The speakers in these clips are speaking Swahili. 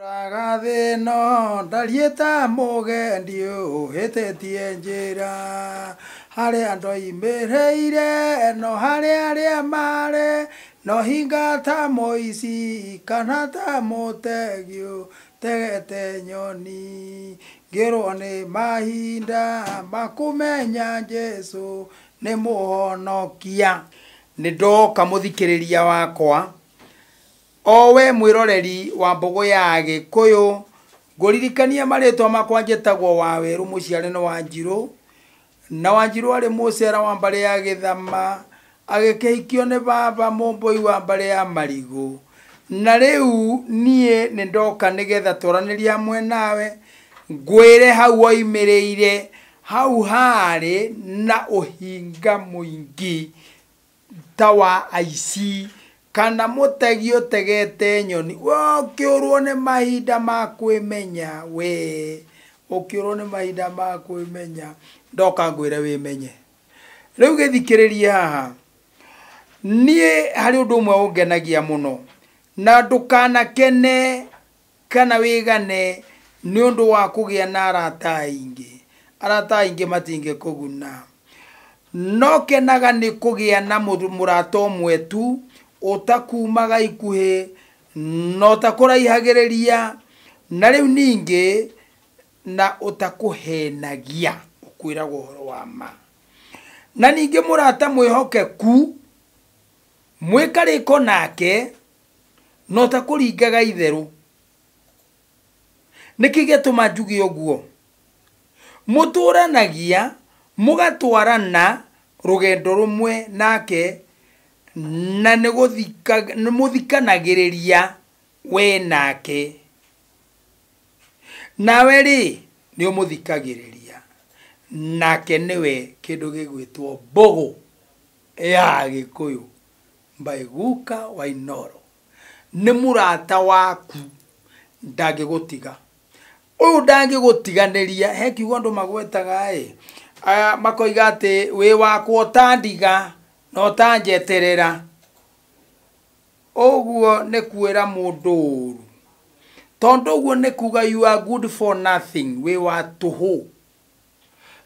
Ragade no dalieta mogendio hetetie njira hare andoi mereire no hare amare no hingata moisi kanata motegio tegete nyoni gero ne mahinda makumenya Jesu ne muhonokia nidoka muthikiriria wakwa owe mwiroreri wa mbogo ya Gikuyu nguririkania maritwa makwa njetagwo Waweru muciare no Wanjiru na Wanjiru ari mucera wa mbare ya Githama agikihikio ne baba mumboi wa mbare ya Marigu na riu nie nindoka nigetha toraniria hamwe nawe ngwire hau oimireire hau hari na uhinga muingi tawa aici kana mutegio tegete nyoni ukiurwo ne mahinda ma kwimenya we ukiurwo ne mahinda ma kwimenya ndoka ngwire wimenye riu githikiriria haha nie hari undu umwe ungenagia muno na ndukana kene kana wigane ni undu wa kugia na arata ingi matinge kuguna no kenaga ni kugia na murata umwe tu utakumaga ikuhe no takuraihagereria na riu ningi na utakuhenagia ukwiragwo uhoro wa ma na ningi murata mwihokeku mwikariko nake no takuringaga itheru nikigetuma njugi oguo muturanagia mugatwarana rugendo rumwe nake na nimuthikanagiriria we nake nawe ri ni umuthikagiriria nake niwe kindu gigwitwo mbogo ya Gikuyu mbaiguka wa Inoro ni murata waku ndangigutiga uyu ndangigutiganiria he kiugo andu magwetaga makoiga ati wi wakwo tandiga no tanjeterera oguo ne kuera mundu tondu oguo ne kuga you are good for nothing we wa tuhu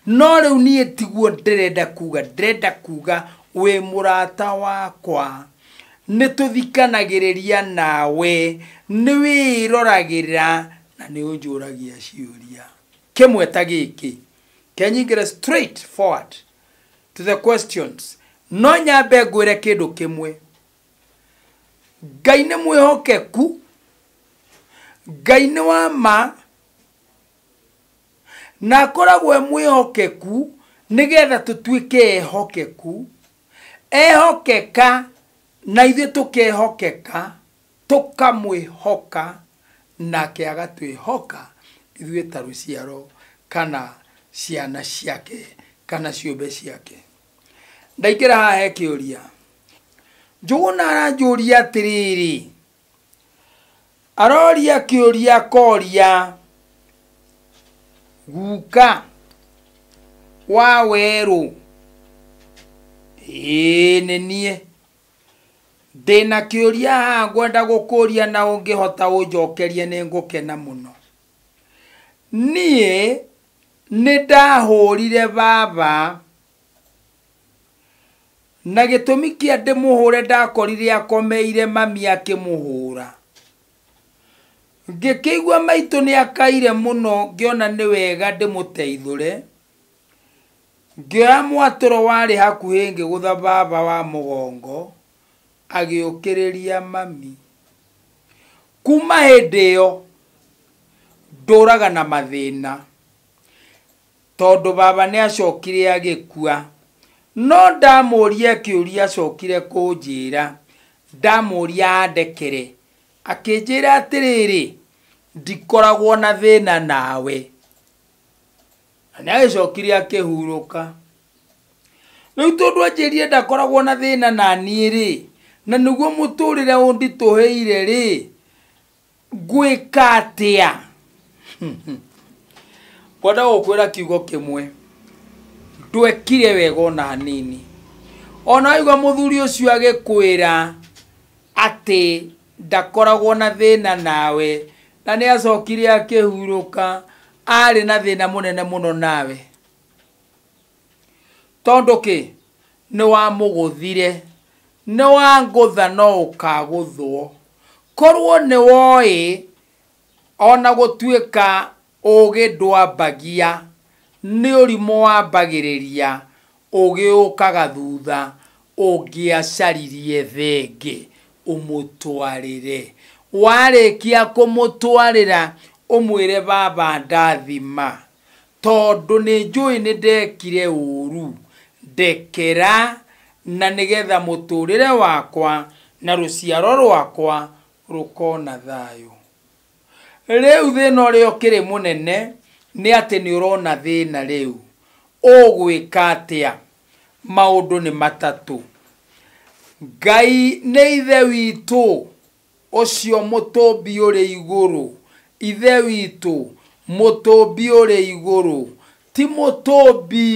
no riu nie tiguo ndirenda kuga we murata wakwa ne tuthikanagiriria nawe ni wiroragirira na ni unjuragia ciuria kimweta giki kenyingire straight forward to the questions no nyambe ngwire kindu kimwe Ngai ni mwihokeku Ngai ni wa ma na koragwo mwihokeku nigetha tutuike ehokeku ehokeka na ithuĩ tukehokeka tukamwihoka nake agatwihoka ithuĩ ta ruciaro kana ciana ciake kana ciũmbe ciake ndaikira haha he kiuria njuguna aranjuria atiriri aroria kiuria koria guka Waweru ni nie ndina kiuria haha ngwenda gukuria na ungihota unjokerie ni ngukena muno nie nindahurire baba na gitumi kia ndimuhure ndakorire akomeire mami akimuhura ngikigwa maitu ni akaire muno ngiona ni wega ndimuteithure ngioya mwaturo wari hakuhi ngigutha baba wa mugongo agiukiriria mami kuma hindi iyo nduraga na mathina tondu baba ni acokire agikua no ndamuria kiuria acokire kunjira ndamuria andekere akinjira atiriri ndikoragwo na thina nawe na agicokire akihuruka riu tondu anjirie ndakoragwo na thina na nie ri na niguo muturire undituheire ri ngwika atia kwenda gukwira kiugo kimwe ndwekire wega ona hanini ona igwa muthuri ucio agikwira ati ndakoragwo na thina nawe na nĩ acokire akĩhurũka arĩ na thĩna mũnene mũno nawe tondũ kĩ nĩ wamũgũthire nĩ wangũtha no ũkagũthwo korwo nĩ woĩ ona gũtuĩka ũgĩ ndwambagia nĩ ũrimũ wambagĩrĩria ũgĩ ũkaga thutha ũngĩacaririe thĩngĩ ũmũtwarĩre warĩkia kũmũtwarĩra ũmwĩre baba ndathima tondũ nĩ njũĩ nĩ ndekire ũru ndekera na nĩgetha mũtũrĩre wakwa na rũciaro rwakwa rũkona thayũ rĩu thĩna ũrĩa ũkĩrĩ mũnene nĩ atĩ nĩ ũrona thĩna rĩu ũgwĩka atĩa maũndũ nĩ matatũ Ngai nĩ ithe witũ ũcio mũtũmbi ũrĩ igũrũ ithe witũ mũtũmbi ũrĩ igũrũ ti mũtũmbi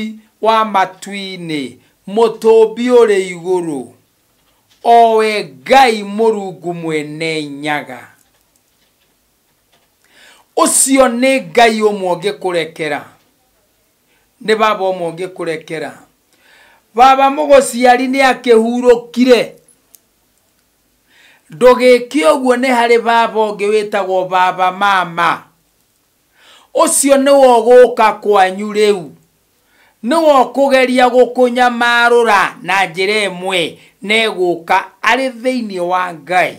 wa matu-inĩ mũtũmbi ũrĩ igũrũ owe Ngai Mũrungu mwene nyaga ũcio nĩ Ngai ũmwe ũngĩkũrekera nĩ baba ũmwe ũngĩkũrekera baba mũgũciari nĩ akĩhurũkire ndũgĩke ũguo nĩ harĩ baba ũngĩ wĩtagwo baba mama ũcio nĩwe ũgũka kwanyu rĩu nĩwe ũkũgeria gũkũnyamarũra na njĩra ĩmwe na ĩgũka arĩ thĩinĩ wa Ngai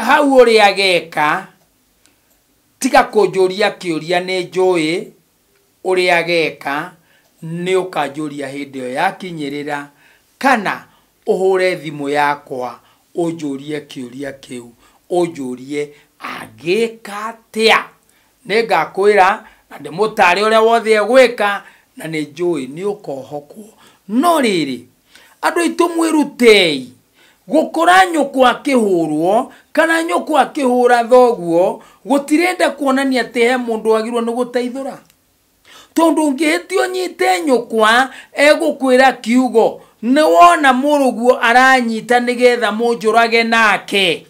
hau ũrĩa ageka tiga kũnjũria kĩũria nĩ njũĩ ũrĩa ageka nĩ ũkanjũria hĩndĩ ĩyo yakinyĩrĩra kana ũhũre thimũ yakwa ũnjũrie kĩũria kĩu ũnjũrie agĩka atĩa nĩngakwĩra na ndĩmũtare ũrĩa wothe egwĩka na nĩ njũĩ nĩ ũkohokwo no rĩrĩ andũ aitũ mwĩrutei gũkora nyũkwa akĩhũrwo kana nyũkwa akĩhũra thoguo gũtirenda kuonania atĩ he mũndũ wagĩrĩirwo nĩ gũteithũra tondũ ũngĩhĩtio nyite nyũkwa egũkwĩra kiugo nĩ wona mũrũguo aranyita nĩgetha mũnjũrage nake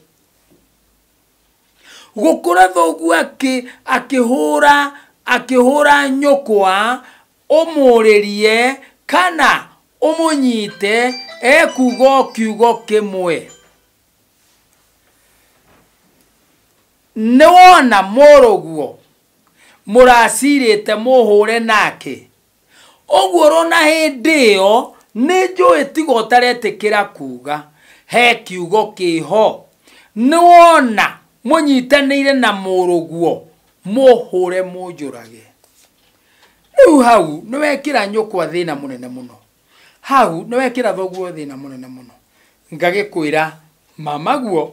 gũkora thoguo akĩhũra nyũkwa ũmũrĩrie kana ũmũnyite ekuga kiugo kĩmwe nĩ wona mũrũguo mũracirĩte mũhũre nake ũguo rona hĩndĩ ĩyo nĩ njũĩ tiga ũtaretĩkĩra kuga he kiugo kĩho nĩ wona mũnyitanĩire na mũrũguo mũhũre mũnjũrage rĩu hau nĩ wekĩra nyũkwa thĩna mũnene mũno hau nĩ wekĩra thoguo thĩna mũnene mũno ngagĩkwĩra mamaguo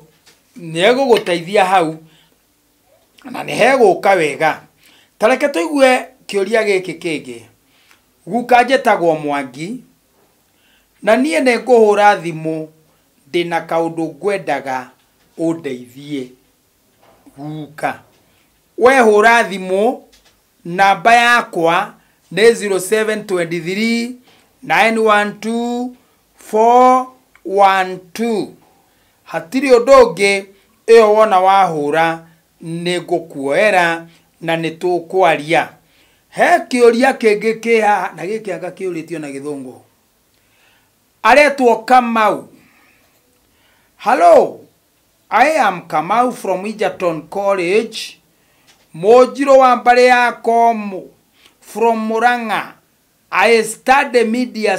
nĩ egũgũteithia hau na nĩ hegũka wega tareke tũigue kĩũria gĩkĩ kĩngĩ guka njĩtagwo Mwangi na niĩ nĩ ngũhũra thimũ ndĩna kaũndũ ngwendaga ũndeithie guka we hũra thimũ namba yakwa nĩ 0723 912 412 hatirĩ ũndũ ũngĩ ĩyo wona wahũra nĩ ngũkuoera na nĩ tũkwaria he kĩũria kĩngĩ kĩha na gĩkĩ anga kĩũrĩtio na gĩthũngũ aretwo Kamau. Hello, I am Kamau from Egerton College Mojiro wa mbare yako from Murang'a. I study media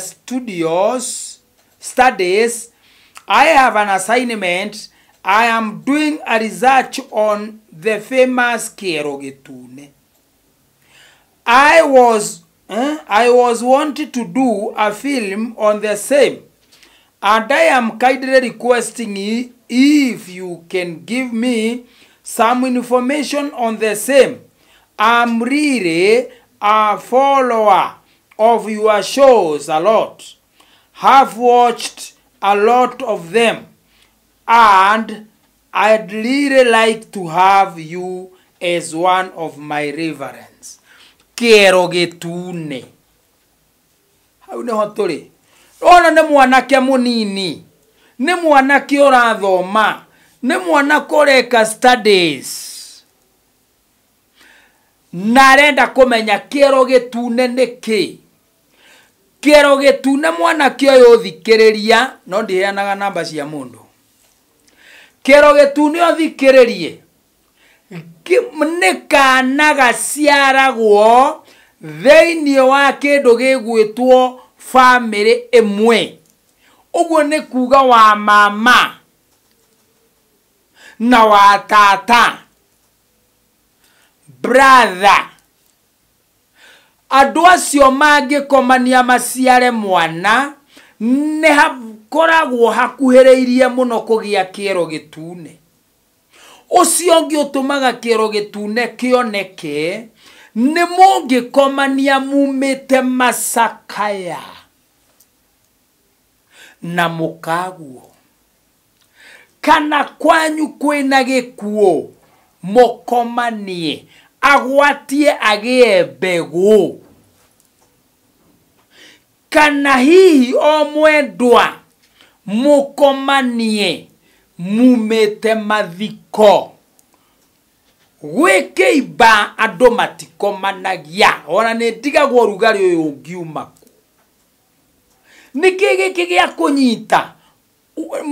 studies. I have an assignment. I am doing a research on the famous Kero Gĩtune. I was wanted to do a film on the same, and I am kindly requesting if you can give me some information on the same. I'm really a follower of your shows a lot. Have watched a lot of them, and I'd really like to have you as one of my reverends. Kero Gĩtune. Hau nĩho tũrĩ. Ona nĩ mwanake mũnini. Nĩ mwanake ũrathoma. ne mwana koreka studies narenda kumenya kiero gitune niki kiero gitune mwana kio uthikiriria no ndiheanaga namba cia mundu kiero gitune uthikiririe nikana gaciaragwo thĩinĩ wa kĩndũ gĩgwĩtwo family ĩmwe ũguo nĩ kuga wa mama na wa tata brother andũ acio mangĩkomania maciare mwana nĩ hakoragwo hakuhĩrĩirie mũno kũgĩa kĩero gĩtune ũcio ũngĩ ũtũmaga kĩero gĩtune kĩoneke nĩ mũngĩkomania mumĩte macakaya na mũkaguo kana kwanyu kwĩna gĩkuũ mũkomanie agwatie agĩe mbegũ kana hihi o mwendwa mũkomanie mumĩte mathiko gwĩkĩimba andũ matikomanagia ona nĩ ndigagwo rugarĩ ũyũ ũngiuma ku nĩkĩ gĩkĩ gĩa kũnyita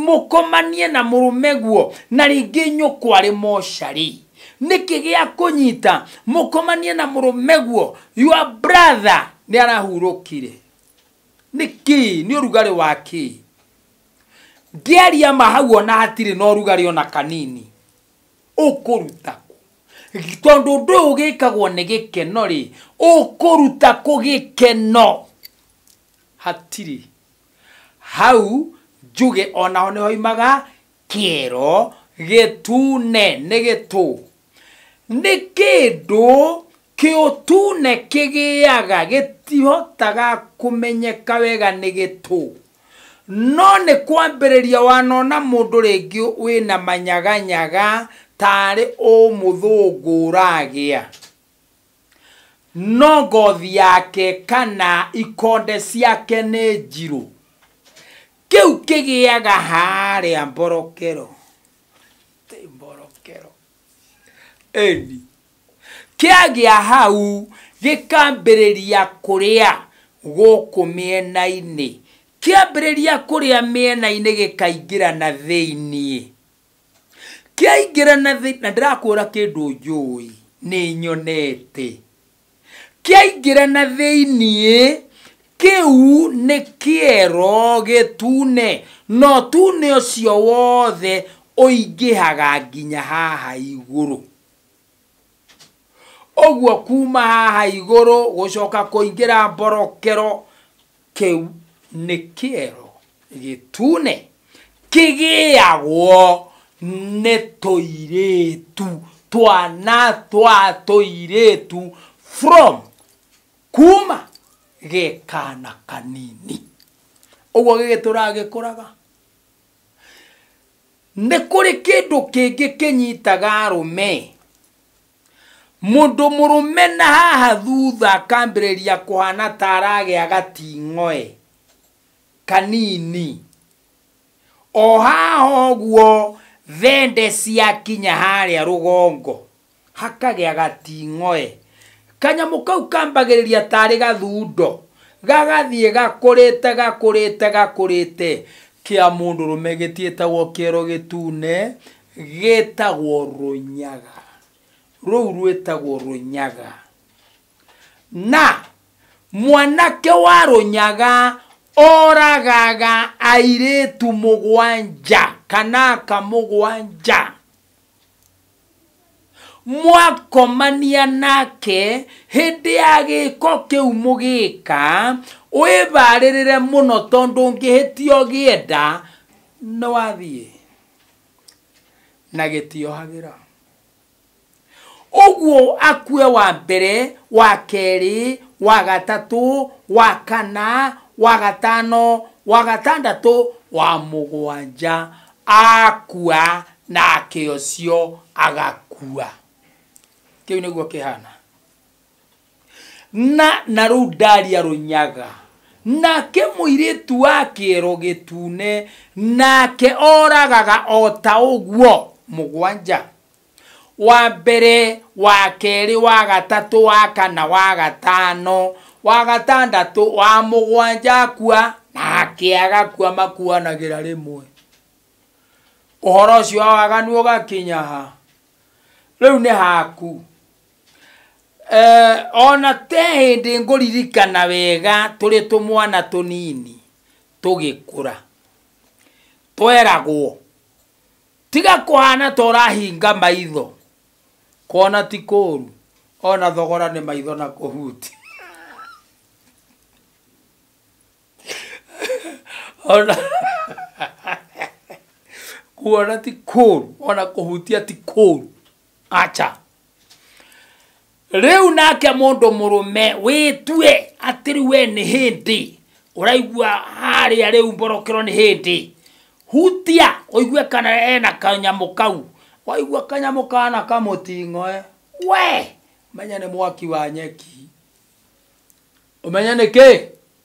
mũkomanie na mũrũme guo na rĩngĩ nyũkwa arĩ mocarĩ nĩkĩ gĩa kũnyita mũkomanie na mũrũme guo your brother nĩ arahurũkire nĩkĩ nĩ ũrugarĩ wa kĩ ngĩaria ma hau ona hatirĩ na ũrugarĩ ona kanini ũkũruta tondũ ũndũ ũyũ ũgĩkagwo nĩ gĩkeno rĩ ũkũruta kũgĩkeno hatirĩ hau njuge ona ho nĩ hoimaga kĩero gĩtune nĩ gĩtũ nĩ kĩndũ kĩũtune kĩgĩaga gĩtihotaga kũmenyeka wega nĩ gĩtũ no nĩ kwambĩrĩria wanona mũndũ rĩngĩ wĩna manyaganyaga tarĩ mũthũngũ ũragĩa no ngothi yake kana ikonde ciake nĩ njirũ kĩu kĩgĩaga harĩa mborokero eni kĩagĩa hau gĩkambĩrĩria kũrĩa gũkũ mĩena-inĩ kĩambĩrĩria kũrĩa mĩena-inĩ gĩkaingĩrana thĩinĩ kĩaingĩrana thĩinĩ na ndĩrakwĩra kĩndũ njũĩ nĩ nyonete kĩaingĩrana thĩinĩ kĩu nĩ kĩero gĩtune no tune ũcio wothe ũingĩhaga nginya haha igũrũ ũguo kuma haha igũrũ gũcoka kũingĩra mborokero kĩu nĩ kĩero gĩtune kĩgĩagwo nĩ tũirĩtu twana twa tũirĩtu from kuma gekana kanini ũguo gĩgĩtũra gĩkũraga nĩ kũrĩ kĩndũ kĩngĩ kĩnyitaga arũme mũndũ mũrũme na haha thutha akambĩrĩria kũhana ta aragĩa gating'oe kanini o haha ũguo thende ciakinya harĩa rũgongo hakagĩa gating'oe kanyamũ kau kambagĩrĩria tarĩ gathundo gagathiĩ gakũrĩte kĩa mũndũrũme gĩtiĩtagwo kĩero gĩtune gĩtagwo rũnyaga rũu rwĩtagwo rũnyaga na mwanake wa rũnyaga oragaga airĩtu mũgwanja kana kamũgwanja mwakomania nake hĩndĩ ya gĩko kĩu mũgĩka wĩbarĩrĩre mũno tondũ ngĩhĩtio gĩenda nĩ wathiĩ na gĩtiohagĩra ũguo akue wa mbere wa kerĩ wa gatatũ wa kana wa gatano wa gatandatũ wa mũgwanja akua nake ũcio agakua kĩu nĩguo kĩhana na rũu ndaria rũnyaga nake muiritu wake rogitune nake oragaga ota uguo mugwanja wa mbere wa keri wa gatatu wa kana wa gatano wa gatandatu wa mugwanja kwa nake agakua makuanagira rimwe uhoro cio waganu ugakinya ha riu ni haku ona te hindi nguririkana wega turi tumwana tunini tugikura tweragwo tiga kuhana torahinga maitho kona tikoru ona thogora ni maitho na kuhuti ona kuona tikoru ona kuhutia tikoru acha riu nake mundu murume witue atiri we ni hindi uraigua haria riu mborokero ni hindi hutia oigwe kana ena kanyamu kau waigua kanyamu kana kamutingo we menya ni mwaki wa nyeki umenya ni ki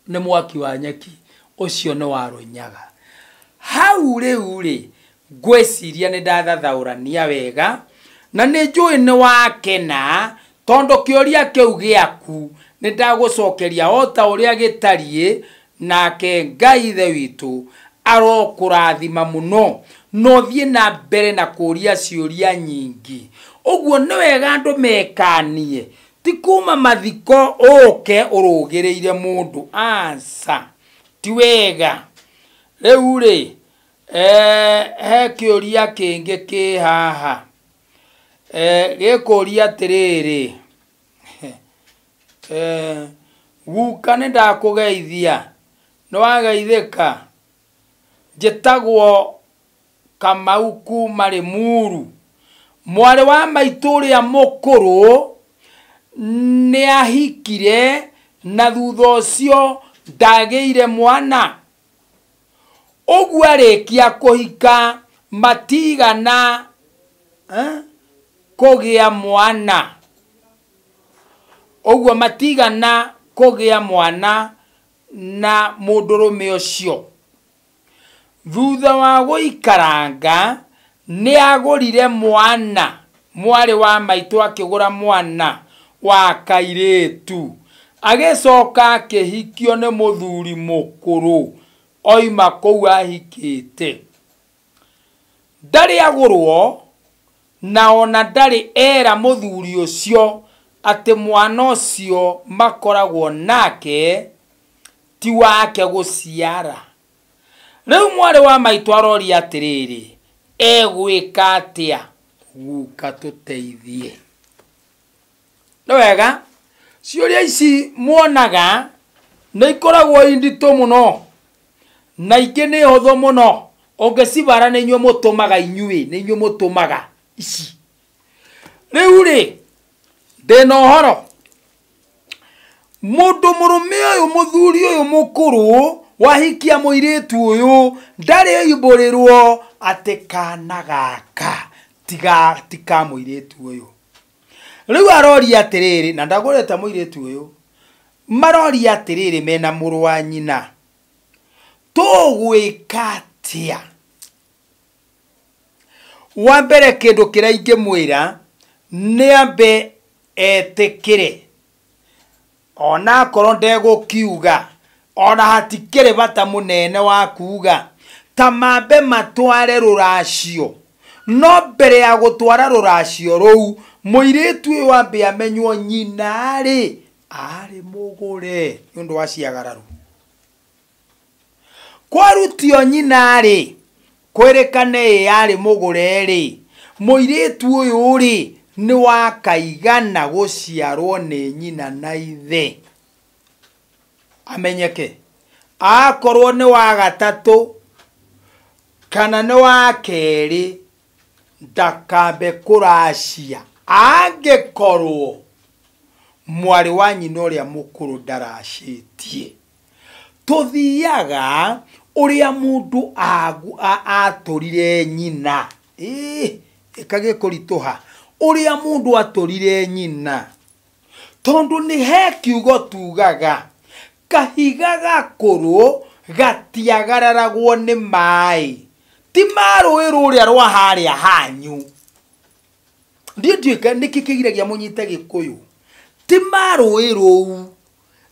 ni mwaki wa nyeki ucio ni warunyaga hau riu ri gweciria ni ndathathaurania wega na ni njui ni wakena tondo kioria kiu giaku ni ndagucokeria ota uria gitarie nake Ngai ithe witu arokurathima muno no thie na mbere na kuria ciuria nyingi uguo ni wega andu mekanie ti kuma mathiko oke urugireire mundu ansa ti wega riu ri he kiuria kingi ki haha gikuria tiriri guka ni ndakugeithia no wageithika njitagwo Kamau kuma Limuru mwari wa maituria mukuru ni ahikire na thutha ucio ndageire mwana uguo arikia kuhika matigana kugia mwana uguo matigana kugia mwana na mundurume ucio thutha wa guikaranga ni agurire mwana mwari wa maitu akigura mwana wa kairetu agicoka akihikio ni muthuri mukuru oima kou ahikite ndari agurwo na ona ndari era muthuri ucio ati mwana ucio makoragwo nake ti wake guciara riu mwari wa maitu arori atiriri egwika atia guka tuteithie no wega ciuria ici muonaga ni ikoragwo indito muno na ingi ni hotho muno ungecibara ni nywe mutumaga inyui ni nywe mutumaga ici riu ri ndina uhoro mundu murume uyu muthuri uyu mukuru wahikia muiritu uyu ndari yuburirwo ati kana gaka tika muiritu uyu riu arori atiriri na ndagureta muiritu uyu marori atiriri mena muru wa nyina tugwikatia wa mbere kindu kiria ingimwira ni ambe etikire ona korwo ndegukiuga ona hatikire bata munene wa kuuga tamambe matware ruracio no mbere ya gutwara ruracio rou muiritu uyu ambe amenywo nyina ri ari mugure nundu wa ciagararu kwarutio nyina ri kwerekane yari mugure ri muiritu uyu ri ni wakaigana guciarwo ni nyina na ithe amenyeke akorwo ni wa gatatu kana ni wa keri ndakambe kuracia angikorwo mwari wa nyina uria mukuru ndaracitie tuthiaga uria mundu aturire nyina ikage kurituha uria mundu aturire nyina tondu ni he kiugo tugaga kahiga gakuru gatiagararagwo ni mai ti maruĩ rũrĩa rwa harĩa hanyu ndiũka nikikigiragia munyite gikuyu ti maruĩ rũu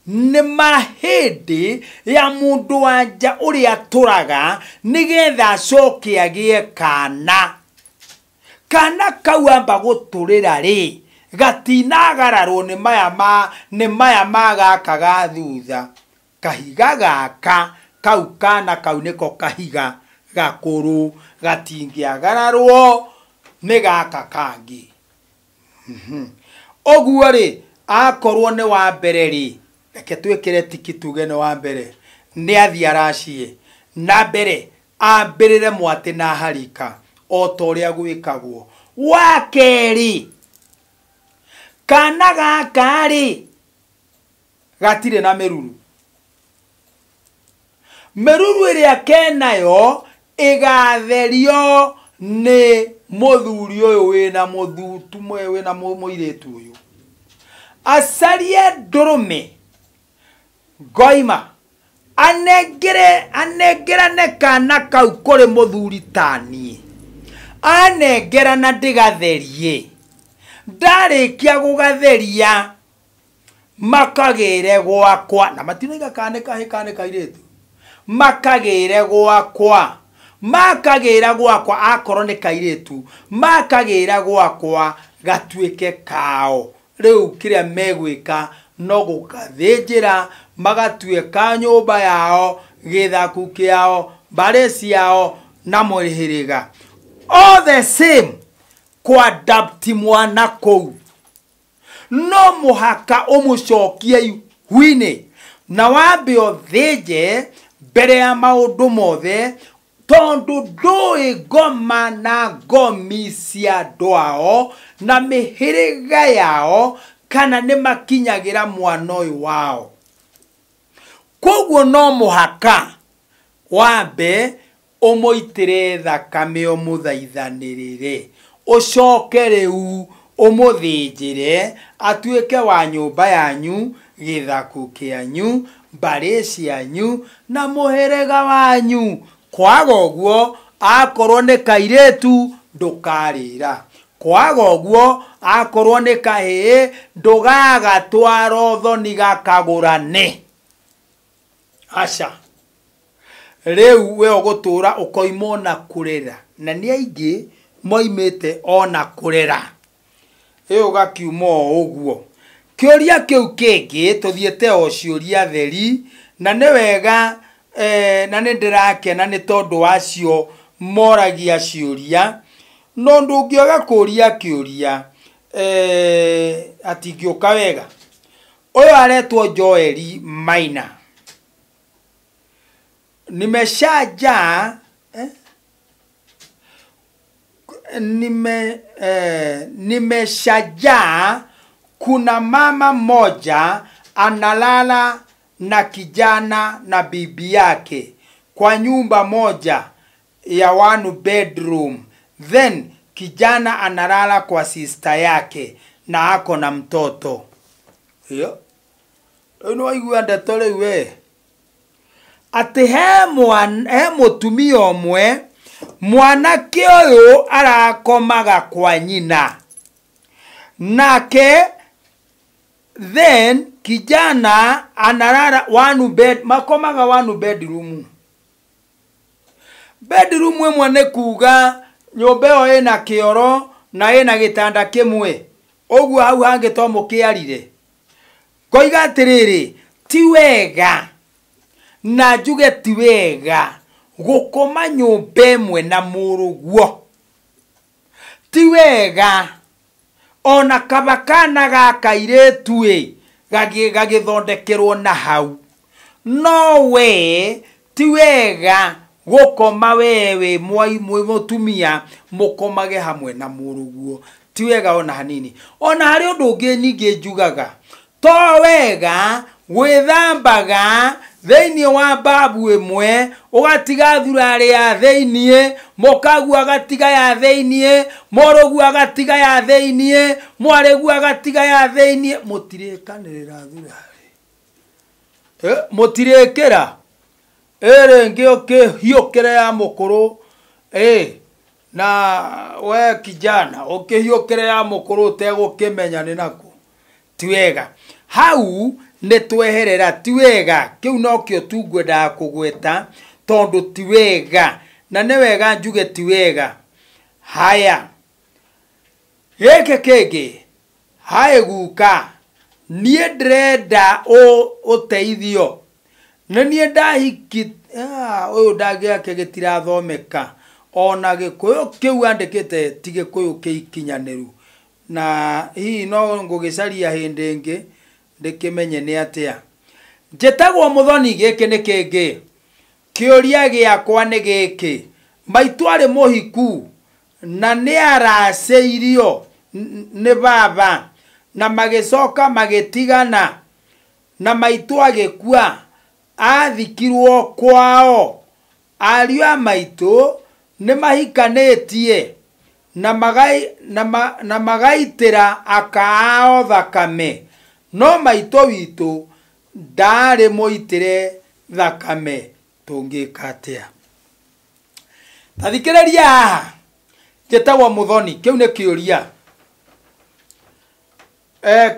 ni mahĩndĩ ya mundu wanja ũrĩa tũraga nigetha acoke agĩe kana kau amba gũtũrĩra rĩ gatinagararwo nĩ maya ma gaka ga thutha kahiga gaka kau kana kau nĩko kahiga gakũrũ gatingĩagararwo nĩ gaka kangĩ ũguo rĩ akorwo nĩ wa mbere rĩ reke twĩkĩre tiki tuge nĩ wa mbere nĩ athia racie na mbere ambĩrĩre mwatĩ na harika o ta ũrĩa gwĩkagwo wa kerĩ kana gaka rĩ gatirĩ na mĩruru ĩrĩa kenayo ĩgatherio nĩ mũthuri ũyũ wĩna mũthutu wĩna mũirĩtu ũyũ acarie ndũrũme ngoima anengerane kana kau kũrĩ mũthuri taniĩ anengerana ndĩgatherie ndarĩkia gũgatheria makagĩre gwakwa na matinoiga kane kairĩtu makagĩre gwakwa makagĩra gwakwa akorwo nĩ kairĩtu makagĩra gwakwa gatuĩke kao rĩu kĩrĩa megwĩka no gũgathĩnjĩra magatuĩka nyũmba yao gĩthaku kĩao mbarĩ ciao na mũhĩrĩga all the same kũadapti mwana kũu no mũhaka ũmũcokie ihu-inĩ na wambe ũthĩnje mbere ya maũndũ mothe tondu ndũĩ ngoma na ngomi cia andũ ao na mĩhĩrĩga yao kana nĩ makinyagĩra mwana ũyũ wao koguo no mũhaka wambe ũmũitĩre thakame ũmũthaithanĩrĩre ũcoke rĩu ũmũthĩnjĩre atuĩke wa nyũmba yanyu gĩthaku kĩanyu mbarĩ cianyu na mũhĩrĩga wanyu kwaga ũguo akorwo nĩ kairĩtu ndũkarĩra kwaga ũguo akorwo nĩ kahĩĩ ndũgagatwara ũthoni gakagũrane aca rĩu we ũgũtũra ũkoima na kũrera na nĩ aingĩ moimĩte ona kũrera ĩyo gakiuma ũguo kĩũria kĩu kĩngĩ tũthiĩte o ciũria theri na nĩ wega na nĩ ndĩrakena nĩ tondũ wacio moragia ciũria no ndũngĩaga kũria kĩũria atingĩũka wega ũyũ aretwo Joeli Maina nimeshajaa kuna mama moja analala na kijana na bibi yake kwa nyumba moja ya one bedroom then kijana analala kwa sister yake na ako na mtoto hiyo unaigua ndeto rĩu we ati he mũtumia ũmwe mwanake ũyũ arakomaga kwa nyina nake then kijana analala makomaga one bedroom ĩmwe nĩ kuga nyũmba ĩyo ĩna kĩoro na ĩna gĩtanda kĩmwe ũguo hau hangĩ to mũkĩarire koiga atĩrĩrĩ ti wega na njuge ti wega gũkoma nyũmba ĩmwe na mũrũguo ti wega ona kabakana gakairĩtu gagĩthondekerwo na hau no we ti wega gũkoma wewe mũtumia mũkomage hamwe na mũrũguo ti wega ona hanini ona harĩ ũndũ ũngĩ ningĩ njugaga to wega gwĩthambaga thĩinĩ wa babu ĩmwe ũgatiga thurarĩ ya thĩinĩ mũkagu agatiga ya thĩinĩ mũrũgu agatiga ya thĩinĩ mwarĩgu agatiga ya thĩinĩ mũtirĩkanĩrĩra thurarĩ Motirekera. Rĩngĩ ũkĩhiũkĩra ya mũkũrũ. Na we kijana ũkĩhiũkĩra ya mũkũrũ ũtegũkĩmenya nĩ nakũ. Ti wega. Hau nĩ tweherera ti wega. Kĩu nokĩo tungwendaga kũgweta tondũ ti wega. Na nĩ wega njuge ti wega. Haya. Gĩkĩ kĩngĩ. Hae guka. Niĩ ndĩrenda ũteithio. Na niĩ ndahiki ũyũ ndagĩake gĩtirathomeka. Ona Gĩkũyũ kĩu andĩkĩte ti Gĩkũyũ kĩikinyanĩru. Na hihi no ngũgĩcaria hĩndĩ ĩngĩ ndĩkĩmenye nĩ atĩa. Njĩtagwo Mũthoni gĩkĩ nĩ kĩngĩ. Kĩũria gĩakwa nĩ gĩkĩ. Maitũ arĩ mũhiku na nĩ aracĩirio nĩ baba na magĩcoka magĩtigana na maitũ agĩkua athikirwo kwao. Ariũ a maitũ nĩ mahikanĩtie na magaitĩra akaao thakame. No maitũ witũ ndarĩ mũitĩre thakame. Tũngĩka atĩa? Tathikĩrĩria haha. Njĩtagwo Mũthoni. Kĩu nĩ kĩũria.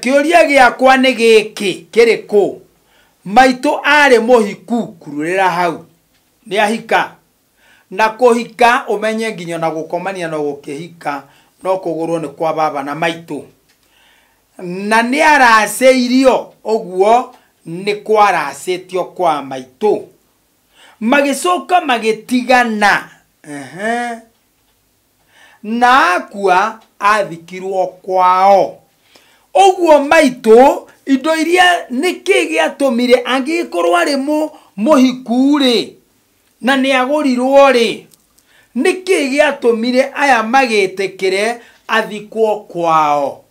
Kĩũria gĩakwa nĩ gĩkĩ kĩrĩkũ. Maitũ arĩ mũhiku kururĩra hau. Nĩ ahika. Na kũhika ũmenye nginya na gũkomania no gũkĩhika no kũgũrwo nĩ kwa baba na maitũ. Na nĩ aracĩirio ũguo nĩ kwaracĩtio kwa maitũ. Magĩcoka magĩtigana. Na akua athikirwo kwao. Ũguo maitũ indo iria nĩkĩ gĩatũmire angĩkorwo arĩ mũhiku rĩ na nĩ agũrirwo rĩ. Nĩkĩ gĩatũmire aya magĩtĩkĩre athikwo kwao.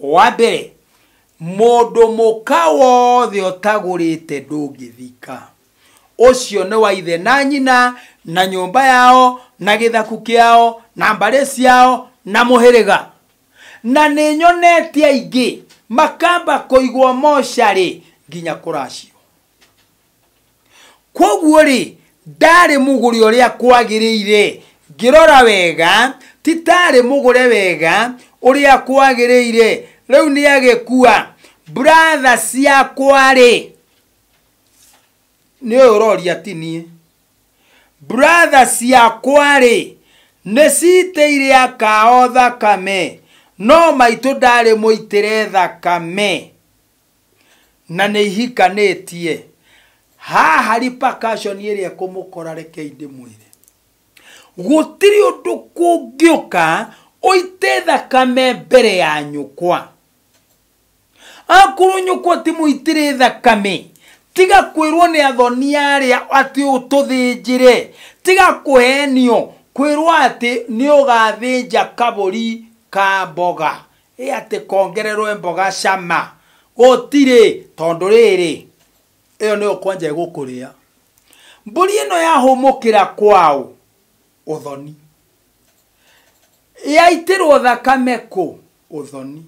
Wa mbere mũndũ mũka wothe ũtagũrĩte ndũngĩthika. Ũcio nĩ wa ithe na nyina na nyũmba yao na gĩthaku kĩao na mbarĩ ciao na mũhĩrĩga. Na nĩ nyonete aingĩ makamba kũigwo mocarĩ nginya kũracio. Koguo rĩ ndarĩ mũgũre ũrĩa kwagĩrĩire. Ngĩrora wega ti tarĩ mũgũre wega ũrĩa kwagĩrĩire. Rĩu nĩ agĩkua. Brother ciakwa rĩ. Nĩ ũyũ ũroria ti niĩ. Brother ciakwa rĩ nĩ citĩire akaao thakame. No maitũ ndarĩ mũitĩre thakame. Na nĩ ihikanĩtie. Haha repercussion ĩrĩa kũmũkora reke ndĩmwĩre. Gũtirĩ ũndũ kũngĩũka ũite thakame mbere ya nyũkwa. Akorwo nyũkwa ti mũitĩre thakame. Tiga kwĩrwo nĩ athoni arĩa atĩ ũtũthĩnjĩre. Tiga kũhenio kwĩrwo atĩ nĩ ũgathĩnja kabũri ka mboga. Atĩ kongererwo mboga cama. Gũtirĩ tondũ rĩrĩ. Ĩyo nĩyo kwanja gũkũrĩa. Mbũri ĩno yahũmũkĩra kwao. Ũthoni. Yaitĩrwo thakame kũ? Ũthoni.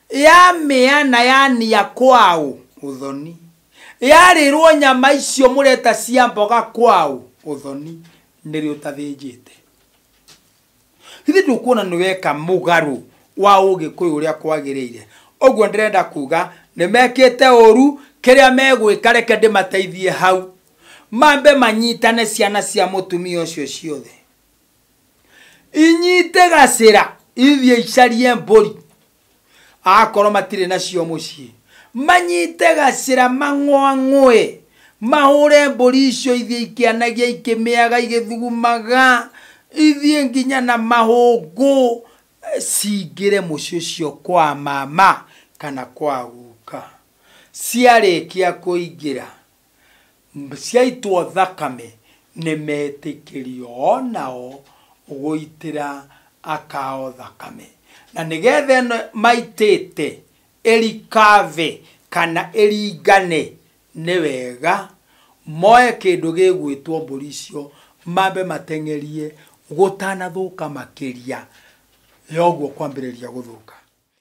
Yamĩana yania kwao. Ũthoni. Yarĩrwo nyama icio mũreta cia mboga kwao. Ũthoni. Nĩrĩ ũtathĩnjĩte. Hithi ndũkuona nĩ weka mũgarũ wa Ũgĩkũyũ ũrĩa kwagĩrĩire. Ũguo ndĩrenda kuga nĩ mekĩte ũru. Kĩrĩa megwĩka reke ndĩmateithie hau. Mambe manyitane ciana cia mũtumia ũcio ciothe. Inyite gacĩra ithiĩ icarie mbũri. Akorwo matirĩ nacio mũciĩ. Manyite gacĩra mang'oang'oe. Mahũre mbũri icio ithiĩ ikĩanagia ikĩmĩaga igĩthugumaga. Ithiĩ nginya na mahũngũ. Cingĩre mũciĩ ũcio kwa mama kana kwa guka. Ciarĩkia kũingĩra. Ciaitwo thakame nĩ metĩkĩrio nao gũitĩra akaao thakame. Na nĩgetha maitĩte ĩrikave kana ĩringane nĩ wega moe kĩndũ gĩgwĩtwo mbũri icio mambe mateng'erie gũtanathũka makĩria ya ũguo kwambĩrĩria gũthũka.